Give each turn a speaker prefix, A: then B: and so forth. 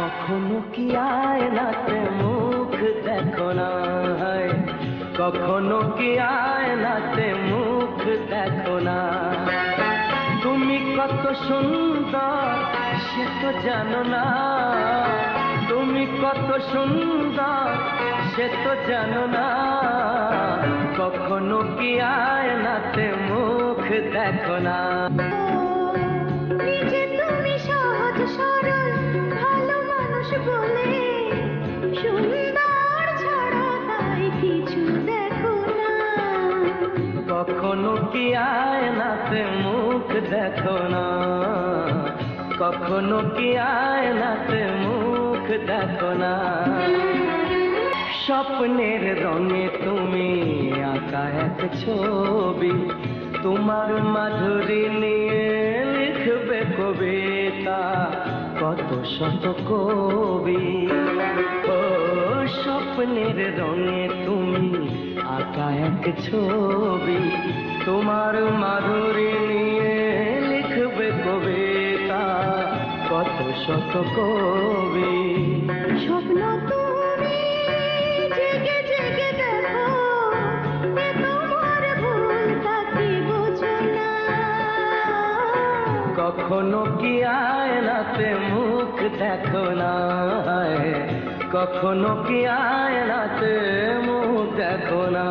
A: কখনো কি আয়নাতে মুখ দেখো না, কখনো কি আয়নাতে মুখ দেখো না। তুমি কত সুন্দর সে তো জানো না, তুমি কত সুন্দর সে তো জানো না। কখনো কি আয়নাতে মুখ দেখো না।
B: নিজে তুমি সহজ সরল ভালো মানুষ বলে সুন্দর ছাড়া তাই কিছু দেখো না।
A: কখনো কি আয়নাতে মুখ দেখো না, কখনো কি আয়নাতে মুখ দেখো না। স্বপ্নের রঙে তুমি আঁকা এক ছবি, তোমার মাধুরী নিয়ে লিখবে কবিতা কত শত কবি। ও স্বপ্নের রঙে তুমি আঁকা এক ছবি, তোমার মাধুরী নিয়ে লিখবে কবিতা কত শত কবি।
B: স্বপ্ন তুমি জেগে জেগে দেখো, এ তোমার ভুল তাকে বোঝো না।
A: কখনো কি আয়নাতে মুখ দেখো না, কখনো কি আয়নাতে মুখ দেখো না।